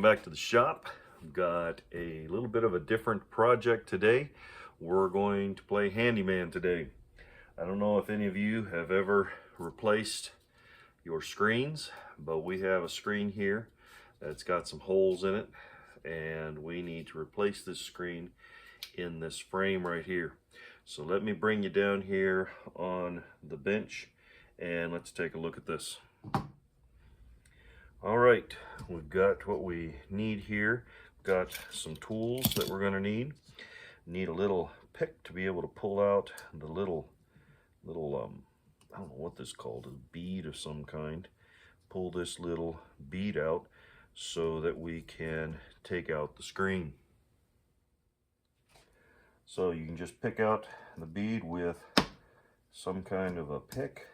back to the shop. I've got a little bit of a different project today. We're going to play handyman today. I don't know if any of you have ever replaced your screens, but we have a screen here that's got some holes in it, and we need to replace this screen in this frame right here. So let me bring you down here on the bench and let's take a look at this. All right, we've got what we need here. We've got some tools that we're going to need. Need a little pick to be able to pull out the little I don't know what this is called, a bead of some kind. Pull this little bead out so that we can take out the screen. So you can just pick out the bead with some kind of a pick.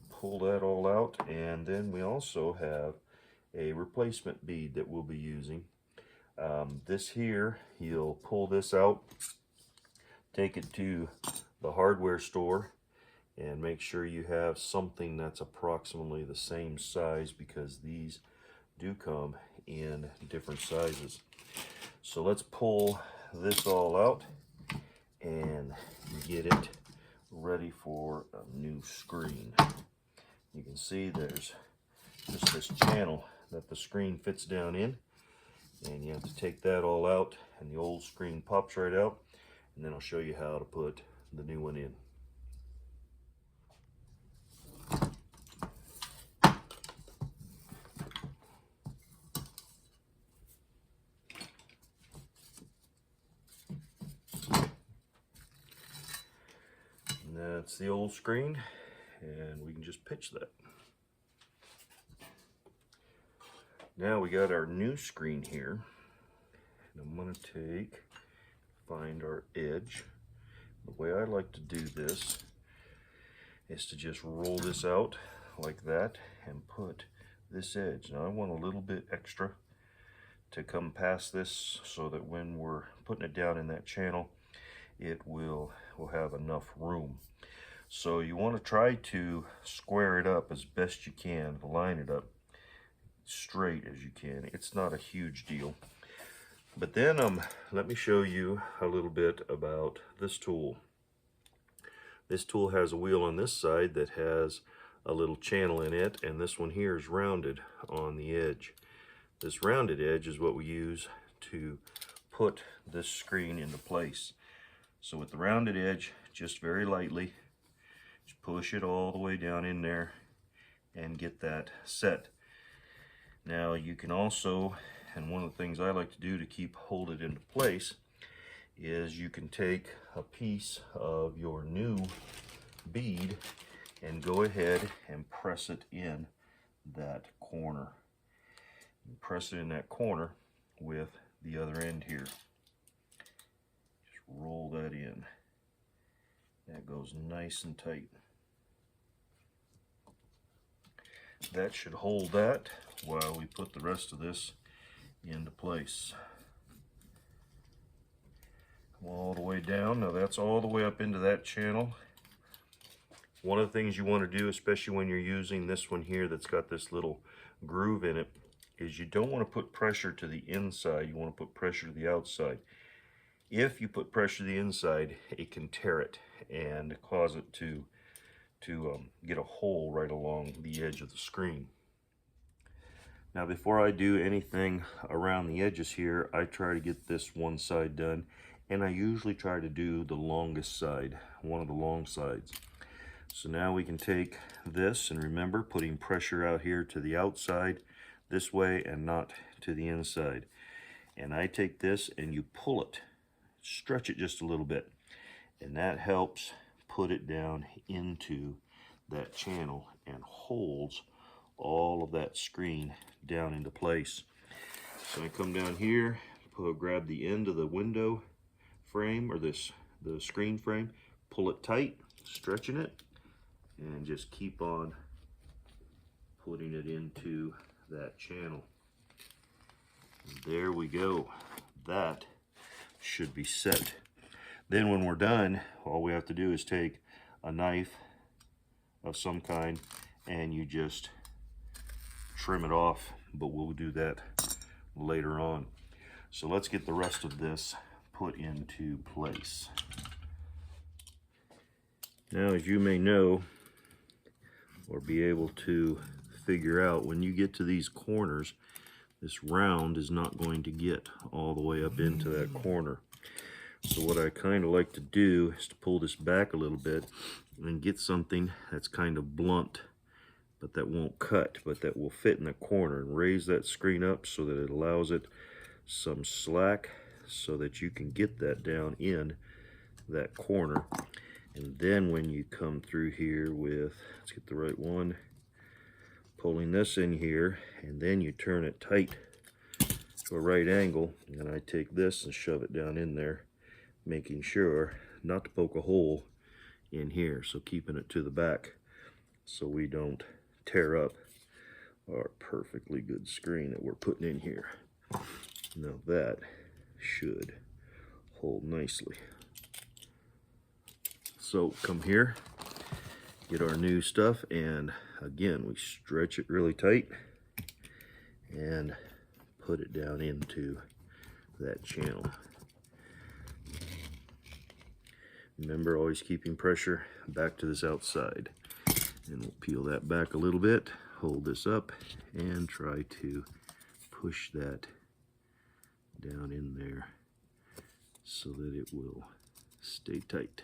Pull that all out, and then we also have a replacement bead that we'll be using. This here, you'll pull this out, take it to the hardware store, and make sure you have something that's approximately the same size, because these do come in different sizes. So let's pull this all out and get it ready for a new screen. You can see there's just this channel that the screen fits down in, and you have to take that all out, and the old screen pops right out, and then I'll show you how to put the new one in. And that's the old screen, and we can just pitch that. Now we got our new screen here, and I'm going to find our edge. The way I like to do this is to just roll this out like that and put this edge. Now I want a little bit extra to come past this so that when we're putting it down in that channel, it will have enough room. So you want to try to square it up as best you can, line it up straight as you can. It's not a huge deal. But then let me show you a little bit about this tool. This tool has a wheel on this side that has a little channel in it, and this one here is rounded on the edge. This rounded edge is what we use to put this screen into place. So with the rounded edge, just very lightly, just push it all the way down in there and get that set. Now you can also, and one of the things I like to do to hold it into place, is you can take a piece of your new bead and go ahead and press it in that corner. You press it in that corner with the other end here. Just roll that in. That goes nice and tight. That should hold that while we put the rest of this into place. Come all the way down. Now that's all the way up into that channel. One of the things you want to do, especially when you're using this one here that's got this little groove in it, is you don't want to put pressure to the inside. You want to put pressure to the outside. If you put pressure to the inside, it can tear it and cause it to get a hole right along the edge of the screen. Now before I do anything around the edges here, I try to get this one side done, and I usually try to do the longest side, one of the long sides. So now we can take this, and remember, putting pressure out here to the outside this way and not to the inside. And I take this and you pull it, stretch it just a little bit, and that helps put it down into that channel and holds all of that screen down into place. So I come down here, grab the end of the window frame, or the screen frame, pull it tight, stretching it, and just keep on putting it into that channel. There we go. That should be set. Then when we're done, all we have to do is take a knife of some kind and you just trim it off, but we'll do that later on. So let's get the rest of this put into place. Now, as you may know, or be able to figure out, when you get to these corners, this round is not going to get all the way up into that corner. So what I kind of like to do is to pull this back a little bit and get something that's kind of blunt, but that won't cut, but that will fit in the corner, and raise that screen up so that it allows it some slack so that you can get that down in that corner. And then when you come through here with, let's get the right one, pulling this in here, and then you turn it tight to a right angle, and I take this and shove it down in there, making sure not to poke a hole in here, so keeping it to the back so we don't tear up our perfectly good screen that we're putting in here. Now that should hold nicely. So come here, get our new stuff, and again we stretch it really tight and put it down into that channel. Remember, always keeping pressure back to this outside. And we'll peel that back a little bit, hold this up, and try to push that down in there so that it will stay tight.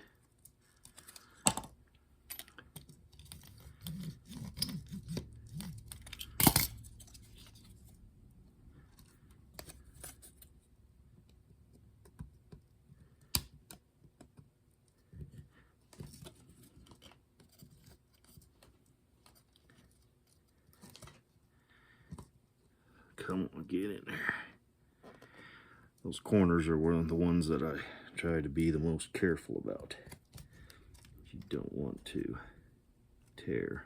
Come on, get in there. Those corners are one of the ones that I try to be the most careful about. You don't want to tear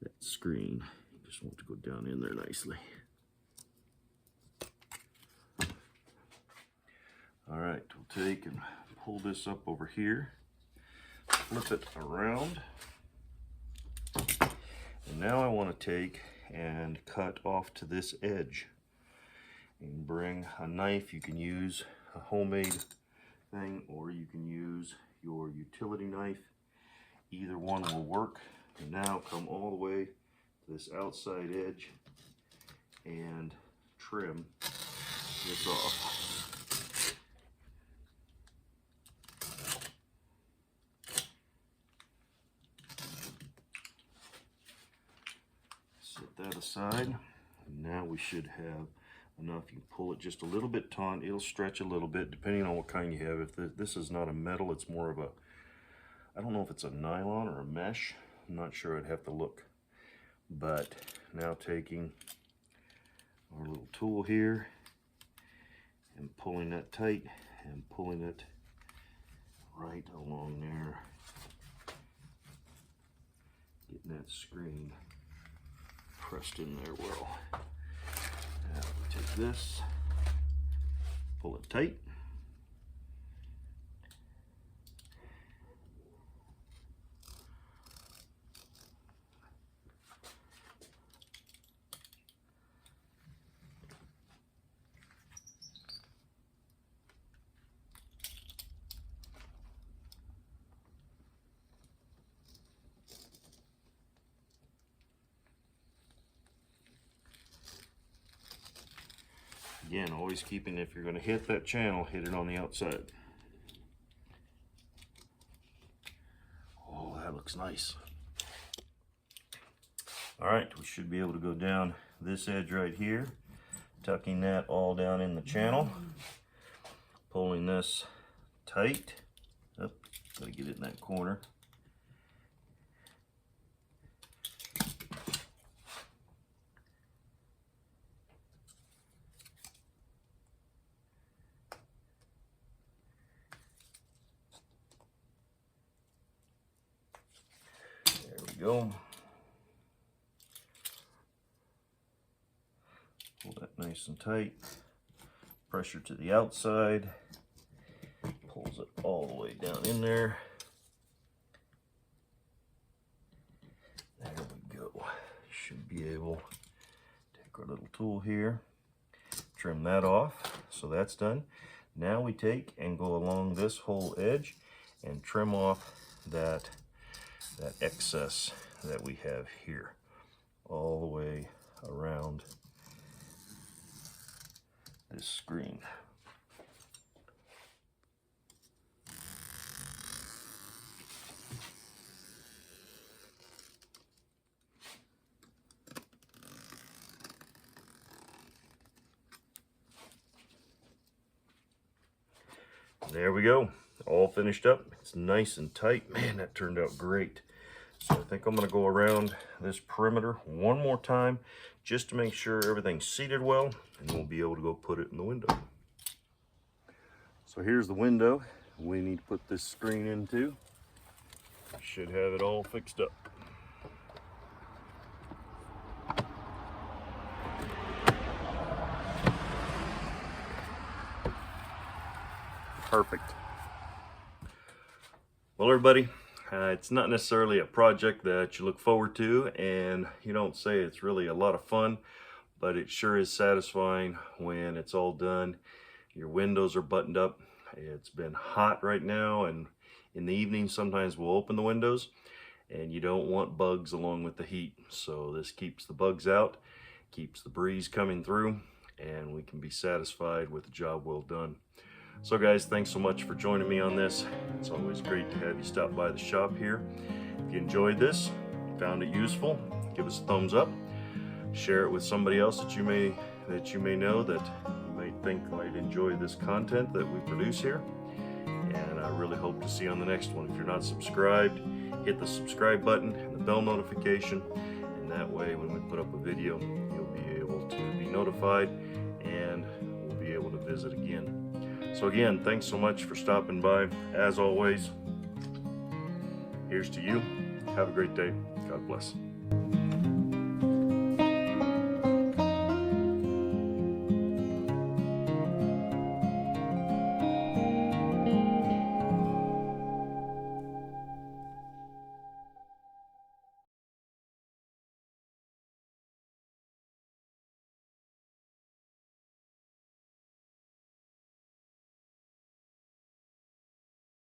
that screen. You just want to go down in there nicely. All right, we'll take and pull this up over here, flip it around, and now I want to take and cut off to this edge, and bring a knife. You can use a homemade thing, or you can use your utility knife. Either one will work. And now come all the way to this outside edge and trim this off. Set that aside. And now we should have enough. You pull it just a little bit taut. It'll stretch a little bit depending on what kind you have. If this is not a metal, it's more of a, I don't know if it's a nylon or a mesh. I'm not sure, I'd have to look. But now taking our little tool here and pulling that tight and pulling it right along there, getting that screen pressed in there well. Now we take this, pull it tight. Again, always keeping, if you're going to hit that channel, hit it on the outside. Oh, that looks nice. All right, we should be able to go down this edge right here, tucking that all down in the channel, pulling this tight. Oh, gotta get it in that corner. Go. Pull that nice and tight. Pressure to the outside. Pulls it all the way down in there. There we go. Should be able to take our little tool here trim that off, so that's done. Now we take and go along this whole edge and trim off that excess that we have here, all the way around this screen. There we go, all finished up. It's nice and tight. Man, that turned out great. So I think I'm going to go around this perimeter one more time just to make sure everything's seated well, and we'll be able to go put it in the window. So here's the window we need to put this screen into. Should have it all fixed up. Perfect. Well, everybody, it's not necessarily a project that you look forward to, and you don't say it's really a lot of fun, but it sure is satisfying when it's all done. Your windows are buttoned up. It's been hot right now, and in the evening sometimes we'll open the windows, and you don't want bugs along with the heat. So this keeps the bugs out, keeps the breeze coming through, and we can be satisfied with the job well done. So guys, thanks so much for joining me on this. It's always great to have you stop by the shop here. If you enjoyed this, found it useful, give us a thumbs up. Share it with somebody else that you may know that you might think might enjoy this content that we produce here. And I really hope to see you on the next one. If you're not subscribed, hit the subscribe button and the bell notification, and that way when we put up a video, you'll be able to be notified and we'll be able to visit again. So again, thanks so much for stopping by. As always, here's to you. Have a great day. God bless.